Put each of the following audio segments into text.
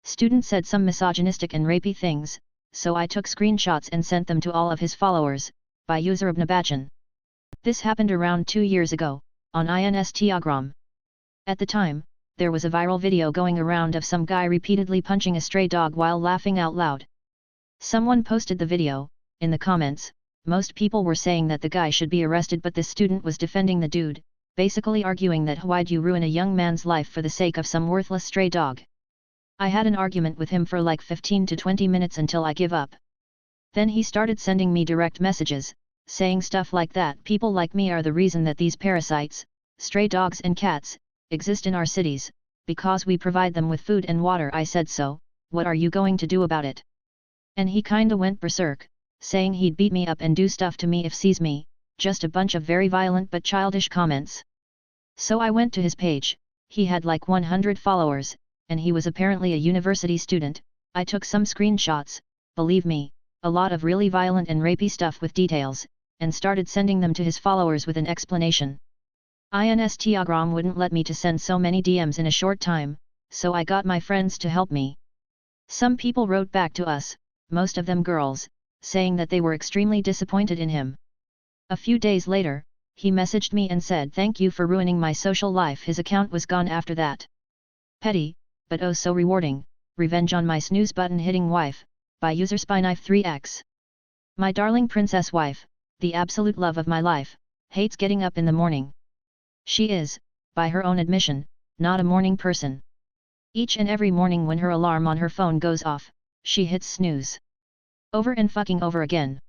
Student said some misogynistic and rapey things, so I took screenshots and sent them to all of his followers, by user Abnabachan. This happened around 2 years ago, on Instagram. At the time, there was a viral video going around of some guy repeatedly punching a stray dog while laughing out loud. Someone posted the video. In the comments, most people were saying that the guy should be arrested, but this student was defending the dude, basically arguing that why'd you ruin a young man's life for the sake of some worthless stray dog. I had an argument with him for like 15 to 20 minutes until I give up. Then he started sending me direct messages, saying stuff like that people like me are the reason that these parasites, stray dogs and cats, exist in our cities, because we provide them with food and water. I said, so, what are you going to do about it? And he kinda went berserk, saying he'd beat me up and do stuff to me if sees me, just a bunch of very violent but childish comments. So I went to his page. He had like 100 followers, and he was apparently a university student. I took some screenshots, believe me, a lot of really violent and rapey stuff with details, and started sending them to his followers with an explanation. Instagram wouldn't let me to send so many DMs in a short time, so I got my friends to help me. Some people wrote back to us, most of them girls, saying that they were extremely disappointed in him. A few days later, he messaged me and said thank you for ruining my social life. His account was gone after that. Petty, but oh so rewarding, revenge on my snooze button hitting wife, by user SpyKnife3x. My darling princess wife, the absolute love of my life, hates getting up in the morning. She is, by her own admission, not a morning person. Each and every morning when her alarm on her phone goes off, she hits snooze. Over and fucking over again.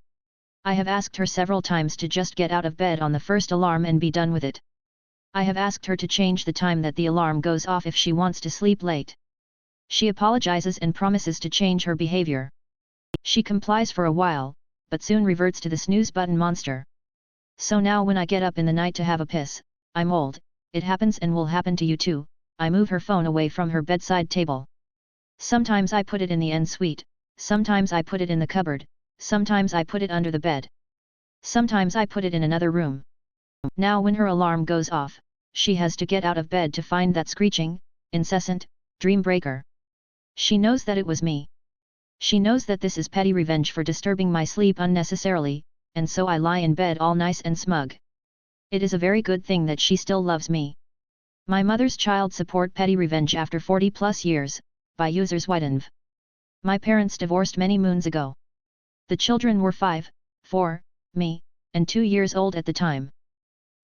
I have asked her several times to just get out of bed on the first alarm and be done with it. I have asked her to change the time that the alarm goes off if she wants to sleep late. She apologizes and promises to change her behavior. She complies for a while, but soon reverts to the snooze button monster. So now when I get up in the night to have a piss, I'm old, it happens and will happen to you too, I move her phone away from her bedside table. Sometimes I put it in the ensuite, sometimes I put it in the cupboard, sometimes I put it under the bed. Sometimes I put it in another room. Now when her alarm goes off, she has to get out of bed to find that screeching, incessant, dream breaker. She knows that it was me. She knows that this is petty revenge for disturbing my sleep unnecessarily, and so I lie in bed all nice and smug. It is a very good thing that she still loves me. My mother's child support petty revenge after 40 plus years, by users Widenv. My parents divorced many moons ago. The children were 5, 4, me, and 2 years old at the time.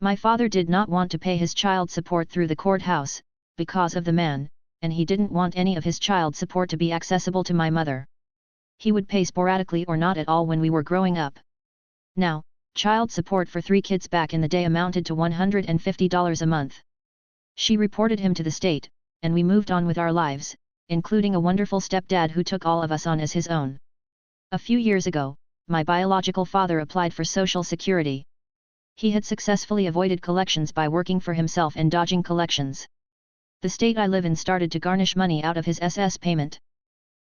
My father did not want to pay his child support through the courthouse, because of the man, and he didn't want any of his child support to be accessible to my mother. He would pay sporadically or not at all when we were growing up. Now, child support for 3 kids back in the day amounted to $150 a month. She reported him to the state, and we moved on with our lives, including a wonderful stepdad who took all of us on as his own. A few years ago, my biological father applied for Social Security. He had successfully avoided collections by working for himself and dodging collections. The state I live in started to garnish money out of his SS payment.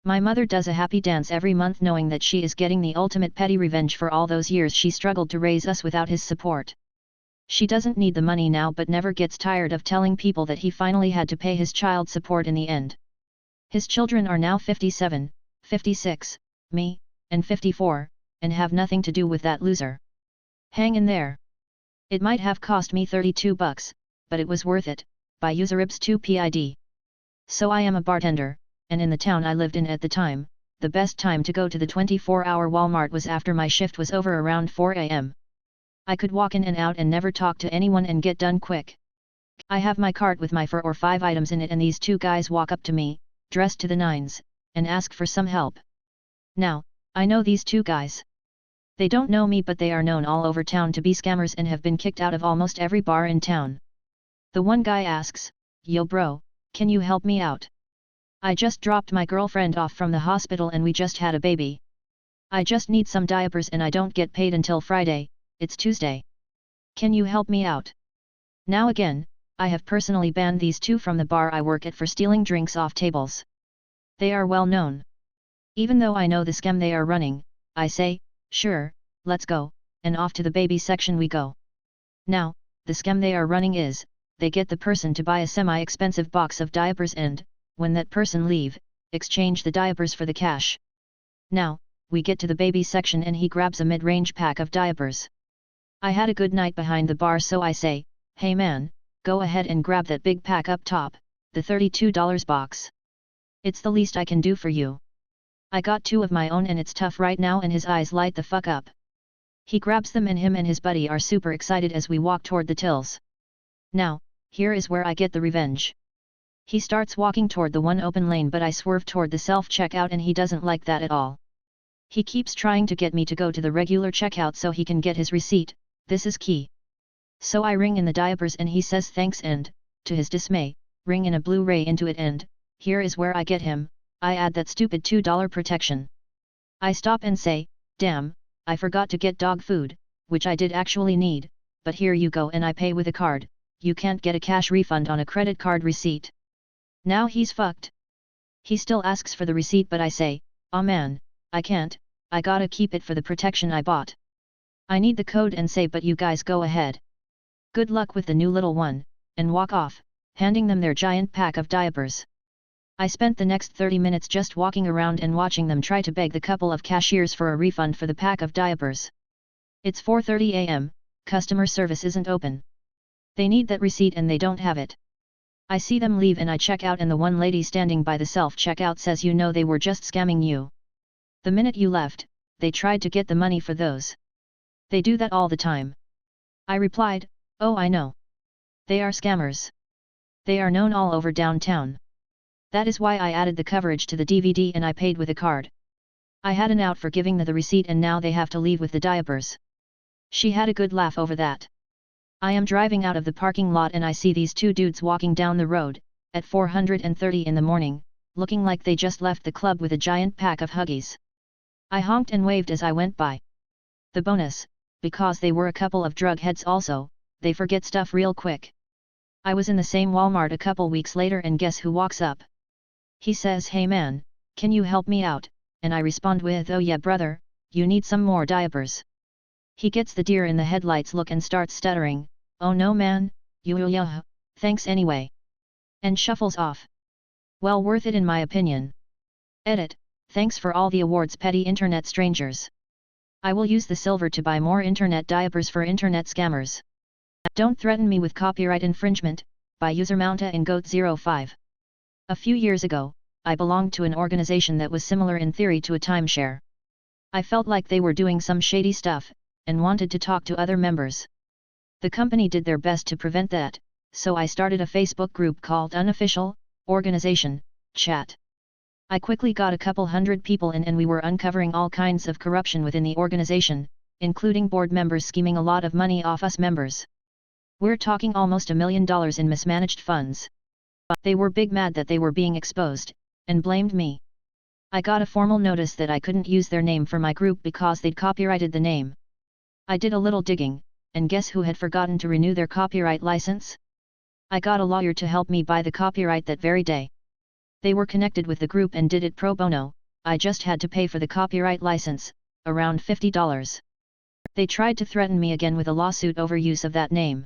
My mother does a happy dance every month knowing that she is getting the ultimate petty revenge for all those years she struggled to raise us without his support. She doesn't need the money now but never gets tired of telling people that he finally had to pay his child support in the end. His children are now 57, 56, me, and 54, and have nothing to do with that loser. Hang in there. It might have cost me $32, but it was worth it, by user Ibs2PID. So I am a bartender, and in the town I lived in at the time, the best time to go to the 24-hour Walmart was after my shift was over around 4 am. I could walk in and out and never talk to anyone and get done quick. I have my cart with my 4 or 5 items in it and these 2 guys walk up to me, dressed to the nines, and ask for some help. Now, I know these 2 guys. They don't know me but they are known all over town to be scammers and have been kicked out of almost every bar in town. The one guy asks, "Yo bro, can you help me out? I just dropped my girlfriend off from the hospital and we just had a baby. I just need some diapers and I don't get paid until Friday, it's Tuesday. Can you help me out?" Now again, I have personally banned these 2 from the bar I work at for stealing drinks off tables. They are well known. Even though I know the scam they are running, I say, "Sure, let's go," and off to the baby section we go. Now, the scam they are running is, they get the person to buy a semi-expensive box of diapers and, when that person leave, exchange the diapers for the cash. Now, we get to the baby section and he grabs a mid-range pack of diapers. I had a good night behind the bar, so I say, "Hey man, go ahead and grab that big pack up top, the $32 box. It's the least I can do for you. I got 2 of my own and it's tough right now," and his eyes light the fuck up. He grabs them and him and his buddy are super excited as we walk toward the tills. Now, here is where I get the revenge. He starts walking toward the one open lane, but I swerve toward the self-checkout and he doesn't like that at all. He keeps trying to get me to go to the regular checkout so he can get his receipt. This is key. So I ring in the diapers and he says thanks and, to his dismay, ring in a Blu-ray into it and, here is where I get him, I add that stupid $2 protection. I stop and say, "Damn, I forgot to get dog food, which I did actually need, but here you go," and I pay with a card. You can't get a cash refund on a credit card receipt. Now he's fucked. He still asks for the receipt, but I say, "Aw man, I can't, I gotta keep it for the protection I bought. I need the code," and say, "But you guys go ahead. Good luck with the new little one," and walk off, handing them their giant pack of diapers. I spent the next 30 minutes just walking around and watching them try to beg the couple of cashiers for a refund for the pack of diapers. It's 4:30 a.m., customer service isn't open. They need that receipt and they don't have it. I see them leave and I check out and the one lady standing by the self-checkout says, "You know they were just scamming you. The minute you left, they tried to get the money for those. They do that all the time." I replied, "Oh, I know. They are scammers. They are known all over downtown. That is why I added the coverage to the DVD and I paid with a card. I had an out for giving the receipt and now they have to leave with the diapers." She had a good laugh over that. I am driving out of the parking lot and I see these 2 dudes walking down the road, at 4:30 in the morning, looking like they just left the club with a giant pack of Huggies. I honked and waved as I went by. The bonus, because they were a couple of drug heads also, they forget stuff real quick. I was in the same Walmart a couple weeks later and guess who walks up? He says, "Hey man, can you help me out?" And I respond with, "Oh yeah brother, you need some more diapers." He gets the deer in the headlights look and starts stuttering, "Oh no man, yeah, thanks anyway." And shuffles off. Well worth it in my opinion. Edit, thanks for all the awards petty internet strangers. I will use the silver to buy more internet diapers for internet scammers. Don't threaten me with copyright infringement, by user Mounta in Goat05. A few years ago, I belonged to an organization that was similar in theory to a timeshare. I felt like they were doing some shady stuff, and wanted to talk to other members. The company did their best to prevent that, so I started a Facebook group called Unofficial Organization Chat. I quickly got a couple hundred people in and we were uncovering all kinds of corruption within the organization, including board members scheming a lot of money off us members. We're talking almost $1 million in mismanaged funds. They were big mad that they were being exposed, and blamed me. I got a formal notice that I couldn't use their name for my group because they'd copyrighted the name. I did a little digging, and guess who had forgotten to renew their copyright license? I got a lawyer to help me buy the copyright that very day. They were connected with the group and did it pro bono, I just had to pay for the copyright license, around $50. They tried to threaten me again with a lawsuit over use of that name.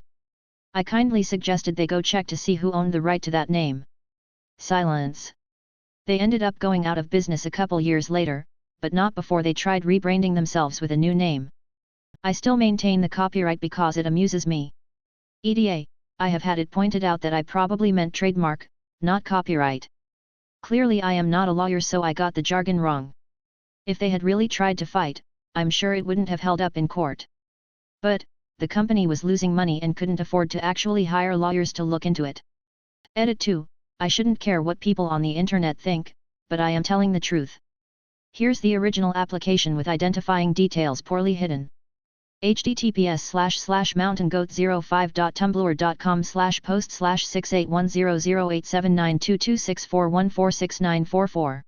I kindly suggested they go check to see who owned the right to that name. Silence. They ended up going out of business a couple years later, but not before they tried rebranding themselves with a new name. I still maintain the copyright because it amuses me. EDA, I have had it pointed out that I probably meant trademark, not copyright. Clearly I am not a lawyer, so I got the jargon wrong. If they had really tried to fight, I'm sure it wouldn't have held up in court. But, the company was losing money and couldn't afford to actually hire lawyers to look into it. Edit 2, I shouldn't care what people on the internet think, but I am telling the truth. Here's the original application with identifying details poorly hidden. https://mountaingoat05.tumblr.com/post/681008792264146944